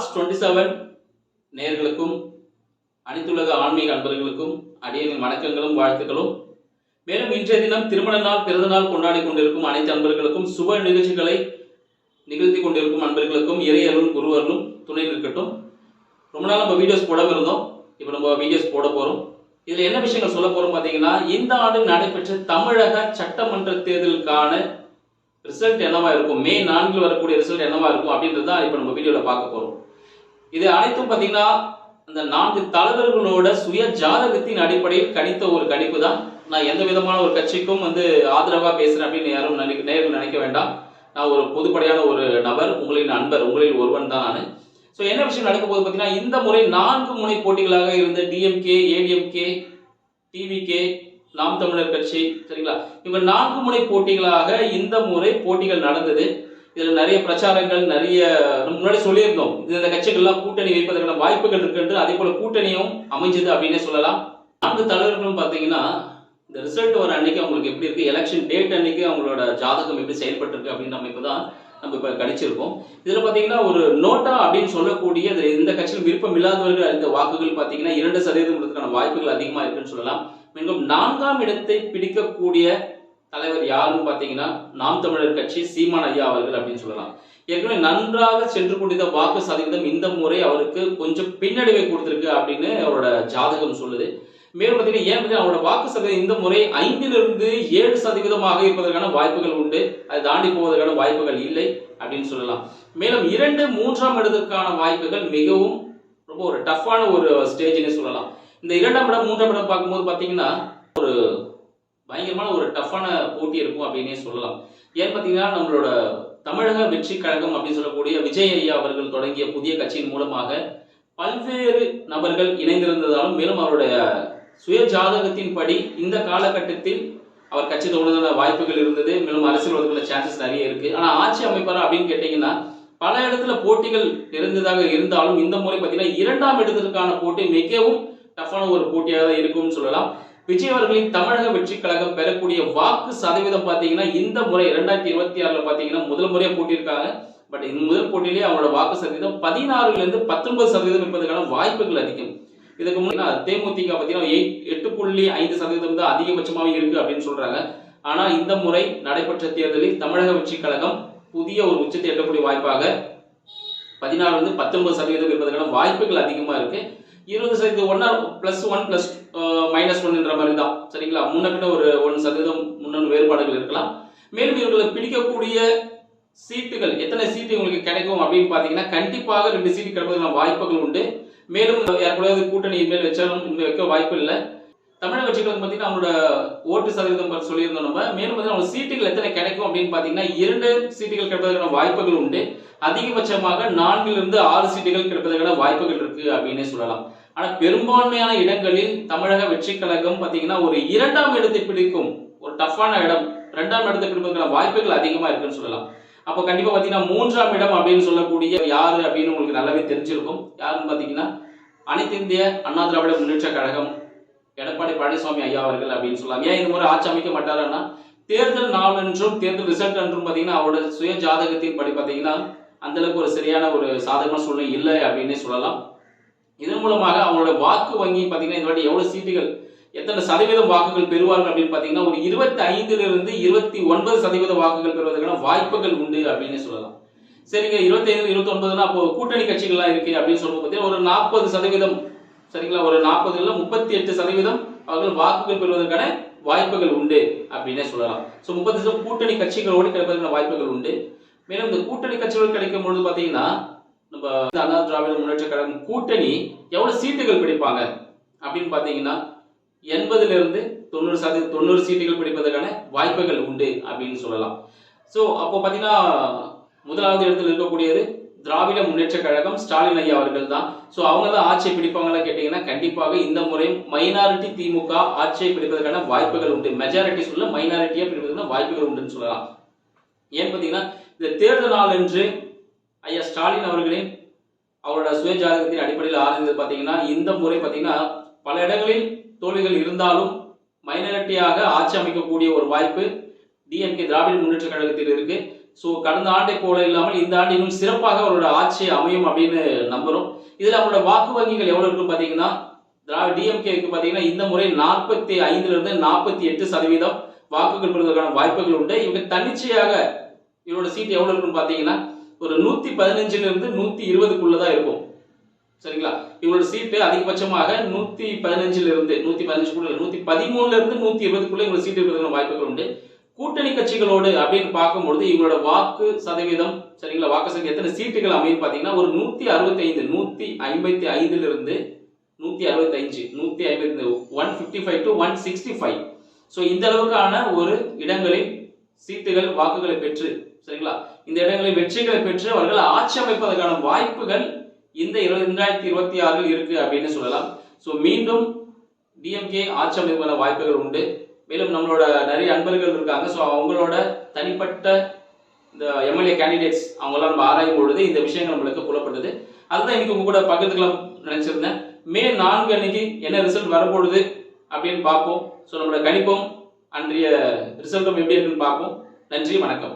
Tax 27 நேயர்களுக்கும் அனைத்துலக ஆன்மீக அன்பர்களுக்கும் அடியேனின் வணக்கங்களும் வாழ்த்துக்களும். மேலும் இன்றைய தினம் திருமண நாள் பிறந்த நாள் கொண்டாடி கொண்டிருக்கும் அனைத்து அன்பர்களுக்கும் சுப நிகழ்ச்சிகளை நிகழ்த்தி கொண்டிருக்கும் அன்பர்களுக்கும் இறையர்களும் குருவர்களும் துணை நிற்கட்டும். ரொம்ப நாள் நம்ம வீடியோஸ் போடாமல் இருந்தோம், இப்போ நம்ம வீடியோஸ் போட போகிறோம். இதில் என்ன விஷயங்கள் சொல்ல போகிறோம் பார்த்தீங்கன்னா, இந்த ஆண்டு நடைபெற்ற தமிழக சட்டமன்ற தேர்தலுக்கான ரிசல்ட் என்னவா இருக்கும், மே 4 வரக்கூடிய ரிசல்ட் என்னவா இருக்கும் அப்படின்றது தான் இப்போ நம்ம வீடியோவில் பார்க்க போகிறோம். இது அனைத்தும் பார்த்தீங்கன்னா அந்த 4 தலைவர்களோட சுய ஜாதகத்தின் அடிப்படையில் கணித்த ஒரு கணிப்பு தான். நான் எந்த விதமான ஒரு கட்சிக்கும் ஆதரவாக பேசுகிறேன் அப்படின்னு யாரும் நேர்கள் நினைக்க வேண்டாம். நான் ஒரு பொதுப்படையான ஒரு நபர், உங்களின் நண்பர், உங்களில் ஒருவன் தான் நான். ஸோ என்ன விஷயம் நடக்க போது பார்த்தீங்கன்னா, இந்த முறை 4 முனை போட்டிகளாக இருந்த டிஎம்கே, ஏடிஎம்கே, டிவிகே, நாம் தமிழர் கட்சி, சரிங்களா, இவங்க 4 முனை போட்டிகளாக இந்த முறை போட்டிகள் நடந்தது. இதில் நிறைய பிரச்சாரங்கள், நிறைய முன்னாடி சொல்லியிருந்தோம், இந்த கட்சிகள்லாம் கூட்டணி வைப்பதற்கான வாய்ப்புகள் இருக்குன்ட்டு. அதே போல கூட்டணியும் அமைஞ்சது அப்படின்னே சொல்லலாம். 4 தலைவர்களும் பார்த்தீங்கன்னா இந்த ரிசல்ட் வர அன்னைக்கு அவங்களுக்கு எப்படி இருக்கு, எலெக்ஷன் டேட் அன்னைக்கு அவங்களோட ஜாதகம் எப்படி செயல்பட்டு இருக்கு அப்படின்னு நம்ம இப்போ கணிச்சிருக்கோம். இதில் பார்த்தீங்கன்னா ஒரு நோட்டா அப்படின்னு சொல்லக்கூடிய இந்த கட்சியில் விருப்பம் இல்லாதவர்கள் இந்த வாக்குகள் பார்த்தீங்கன்னா 2% வாய்ப்புகள் அதிகமாக இருக்குன்னு சொல்லலாம். மீண்டும் 4ஆம் இடத்தை பிடிக்கக்கூடிய தலைவர் யாருன்னு பார்த்தீங்கன்னா நாம் தமிழர் கட்சி, சீமான் ஐயா அவர்கள் அப்படின்னு சொல்லலாம். ஏற்கனவே நன்றாக சென்று கொண்டிருந்த வாக்கு சதவீதம் இந்த முறை அவருக்கு கொஞ்சம் பின்னடைவை கொடுத்திருக்கு அப்படின்னு அவரோட ஜாதகம் சொல்லுது. மேலும் பார்த்தீங்கன்னா ஏன் அவரோட வாக்கு சதவீதம் இந்த முறை 5லிருந்து 7% இருப்பதற்கான வாய்ப்புகள் உண்டு. அதை தாண்டி போவதற்கான வாய்ப்புகள் இல்லை அப்படின்னு சொல்லலாம். மேலும் 2, 3ஆம் இடத்திற்கான வாய்ப்புகள் மிகவும் ரொம்ப ஒரு டஃப்பான ஒரு ஸ்டேஜ்னே சொல்லலாம். இந்த 2ஆம் இடம் 3ஆம் இடம் பார்க்கும்போது பார்த்தீங்கன்னா ஒரு பயங்கரமான ஒரு டஃப்பான போட்டி இருக்கும் அப்படின்னே சொல்லலாம். ஏன்னு பார்த்தீங்கன்னா நம்மளோட தமிழக வெற்றி கழகம் அப்படின்னு சொல்லக்கூடிய விஜய் ஐயா அவர்கள் தொடங்கிய புதிய கட்சியின் மூலமாக பல்வேறு நபர்கள் இணைந்திருந்ததாலும், மேலும் அவருடைய சுய ஜாதகத்தின் படி இந்த காலகட்டத்தில் அவர் கட்சி தொடர்ந்த வாய்ப்புகள் இருந்தது. மேலும் அரசியல் வருவதற்கான சான்சஸ் நிறைய இருக்கு. ஆனால் ஆட்சி அமைப்பாரா அப்படின்னு கேட்டீங்கன்னா பல இடத்துல போட்டிகள் இருந்ததாக இருந்தாலும் இந்த முறை பார்த்தீங்கன்னா 2ஆம் இடத்திற்கான போட்டி மிகவும் டஃப்பான ஒரு போட்டியாக தான் இருக்கும்னு சொல்லலாம். விஜய் அவர்களின் தமிழக வெற்றி கழகம் பெறக்கூடிய வாக்கு சதவீதம் பார்த்தீங்கன்னா இந்த முறை 2026 பார்த்தீங்கன்னா முதல் முறையாக போட்டியிருக்காங்க. பட் இந்த முதல் போட்டியிலேயே அவங்களோட வாக்கு சதவீதம் 16லிருந்து 19% இருப்பதற்கான வாய்ப்புகள் அதிகம். இதுக்கு முன்னாடி தேமுதிக பார்த்தீங்கன்னா 8.5% தான் அதிகபட்சமாக இருக்கு அப்படின்னு சொல்றாங்க. ஆனால் இந்த முறை நடைபெற்ற தேர்தலில் தமிழக வெற்றி கழகம் புதிய ஒரு உச்சத்தை எட்டக்கூடிய வாய்ப்பாக 16லிருந்து 19% இருப்பதற்கான வாய்ப்புகள் அதிகமா இருக்கு. 20% +1 -1 மாதிரி தான், சரிங்களா. முன்ன பின்ன ஒரு 1% முன்னணி வேறுபாடுகள் இருக்கலாம். மேலும் இவர்களுக்கு பிடிக்கக்கூடிய சீட்டுகள் எத்தனை சீட்டு உங்களுக்கு கிடைக்கும் அப்படின்னு பாத்தீங்கன்னா கண்டிப்பாக 2 சீட்டு கிடைப்பதற்கான வாய்ப்புகள் உண்டு. மேலும் யாருக்கூடாது கூட்டணி மேல் வச்சாலும் இன்னும் வைக்க வாய்ப்பு இல்லை. தமிழக கட்சிகளுக்கு பார்த்தீங்கன்னா அவங்களோட ஓட்டு சதவீதம் சொல்லியிருந்தோம் நம்ம. மேலும் பார்த்தீங்கன்னா சீட்டுகள் எத்தனை கிடைக்கும் அப்படின்னு பார்த்தீங்கன்னா 2 சீட்டுகள் கிடைப்பதற்கான வாய்ப்புகள் உண்டு. அதிகபட்சமாக 4லிருந்து 6 சீட்டுகள் கிடைப்பதற்கான வாய்ப்புகள் இருக்கு அப்படின்னே சொல்லலாம். ஆனால் பெரும்பான்மையான இடங்களில் தமிழக வெற்றி கழகம் பார்த்தீங்கன்னா ஒரு 2ஆம் இடத்தை பிடிக்கும் ஒரு டஃப்பான இடம், 2ஆம் இடத்தை பிடிப்பதற்கான வாய்ப்புகள் அதிகமாக இருக்குன்னு சொல்லலாம். அப்போ கண்டிப்பா பாத்தீங்கன்னா 3ஆம் இடம் அப்படின்னு சொல்லக்கூடிய யாரு அப்படின்னு உங்களுக்கு நல்லாவே தெரிஞ்சிருக்கும். யாருன்னு பாத்தீங்கன்னா அனைத்து இந்திய அண்ணா திராவிட முன்னேற்ற கழகம், எடப்பாடி பழனிசாமி ஐயா அவர்கள் அப்படின்னு சொல்லலாம். ஏன் இந்த முறை ஆட்சி அமைக்க மாட்டாருன்னா தேர்தல் நாள் என்றும் தேர்தல் ரிசல்ட் என்றும் பாத்தீங்கன்னா அவரோட சுய ஜாதகத்தின் படி பாத்தீங்கன்னா அந்த அளவுக்கு ஒரு சரியான ஒரு சாதகமான சூழ்நிலை இல்லை அப்படின்னே சொல்லலாம். இதன் மூலமாக அவங்களோட வாக்கு வங்கி பாத்தீங்கன்னா இந்த வாட்டி எவ்வளவு சீட்டுகள், எத்தனை சதவீதம் வாக்குகள் பெறுவார்கள் அப்படின்னு பாத்தீங்கன்னா ஒரு 25லிருந்து 29% வாக்குகள் பெறுவதற்கான வாய்ப்புகள் உண்டு அப்படின்னு சொல்லலாம். சரிங்க, 25 29 அப்போ கூட்டணி கட்சிகள்லாம் இருக்கு அப்படின்னு சொல்லும்போது பார்த்தீங்கன்னா ஒரு 40%, சரிங்களா, ஒரு 40 இல்ல 38% அவர்கள் வாக்குகள் பெறுவதற்கான வாய்ப்புகள் உண்டு அப்படின்னே சொல்லலாம். ஸோ 30% கூட்டணி கட்சிகளோடு கிடைப்பதற்கான வாய்ப்புகள் உண்டு. மேலும் இந்த கூட்டணி கட்சிகள் கிடைக்கும் பொழுது பாத்தீங்கன்னா நம்ம அண்ணா திராவிட முன்னேற்ற கழகம் கூட்டணி எவ்வளவு சீட்டுகள் பிடிப்பாங்க அப்படின்னு பாத்தீங்கன்னா 80லிருந்து 90 சீட்டுகள் பிடிப்பதற்கான வாய்ப்புகள் உண்டு அப்படின்னு சொல்லலாம். ஸோ அப்போ பார்த்தீங்கன்னா முதலாவது இடத்தில் இருக்கக்கூடியது திராவிட முன்னேற்ற கழகம், ஸ்டாலின் ஐயா அவர்கள் தான். ஸோ அவங்க தான் ஆட்சியை பிடிப்பாங்களா கேட்டீங்கன்னா கண்டிப்பாக இந்த முறை மைனாரிட்டி திமுக ஆட்சியை பிடிப்பதற்கான வாய்ப்புகள் உண்டு. மெஜாரிட்டி சொல்ல மைனாரிட்டியா பிடிப்பதற்கான வாய்ப்புகள் உண்டுன்னு சொல்லலாம். ஏன்னு பார்த்தீங்கன்னா இந்த தேர்தல் நாள் என்று ஐயா ஸ்டாலின் அவர்களின் அவரோட சுய ஜாதகத்தின் அடிப்படையில் ஆராய்ந்தது பார்த்தீங்கன்னா இந்த முறை பார்த்தீங்கன்னா பல இடங்களில் தோல்விகள் இருந்தாலும் மைனாரிட்டியாக ஆட்சி அமைக்கக்கூடிய ஒரு வாய்ப்பு டிஎம்கே திராவிட முன்னேற்ற கழகத்தில் இருக்கு. ஸோ கடந்த ஆண்டை போல இல்லாமல் இந்த ஆண்டு இன்னும் சிறப்பாக அவரோட ஆட்சி அமையும் அப்படின்னு நம்புறோம். இதுல அவங்களோட வாக்கு வங்கிகள் எவ்வளவு இருக்குன்னு பாத்தீங்கன்னா, டிஎம்கேக்கு பாத்தீங்கன்னா இந்த முறை 45% 48% வாக்குகள் பெறுவதற்கான வாய்ப்புகள் உண்டு. இவங்க தன்னிச்சையாக இவரோட சீட் எவ்வளவு இருக்குன்னு பாத்தீங்கன்னா ஒரு 115 120க்குள்ளதான் இருக்கும். சரிங்களா? இவங்களோட சீட்டு அதிகபட்சமாக 115 113 120க்குள்ள இவங்க சீட் இருக்கிறதுக்கான வாய்ப்புகள் உண்டு. கூட்டணி கட்சிகளோடு அப்படின்னு பார்க்கும்போது இவங்களோட வாக்கு சதவீதம், சரிங்களா, வாக்கு சதவீதம் எத்தனை சீட்டுகள் அமையும் பாத்தீங்கன்னா ஒரு 165 155 155 to 165. ஸோ இந்த அளவுக்கான ஒரு இடங்களில் சீட்டுகள் வாக்குகளை பெற்று, சரிங்களா, இந்த இடங்களில் வெற்றிகளை பெற்று அவர்கள் ஆட்சி அமைப்பதற்கான வாய்ப்புகள் இந்த 2026 இருக்கு அப்படின்னு சொல்லலாம். ஸோ மீண்டும் டிஎம்கே ஆட்சி அமைப்பதற்கான வாய்ப்புகள் உண்டு. மேலும் நம்மளோட நிறைய அன்பர்கள் இருக்காங்க. ஸோ அவங்களோட தனிப்பட்ட இந்த எம்எல்ஏ கேண்டிடேட்ஸ் அவங்களாம் நம்ம ஆராயும் பொழுது இந்த விஷயங்கள் நம்மளுக்கு புலப்பட்டது. அதுதான் இன்னைக்கு உங்க கூட பகிர்ந்துக்கலாம் நினைச்சிருந்தேன். மே 4 அன்னைக்கு என்ன ரிசல்ட் வரப்போகுது அப்படின்னு பார்ப்போம். ஸோ நம்மளோட கணிப்போம், அன்றைய ரிசல்ட்டும் எப்படி இருக்குன்னு பார்ப்போம். நன்றி, வணக்கம்.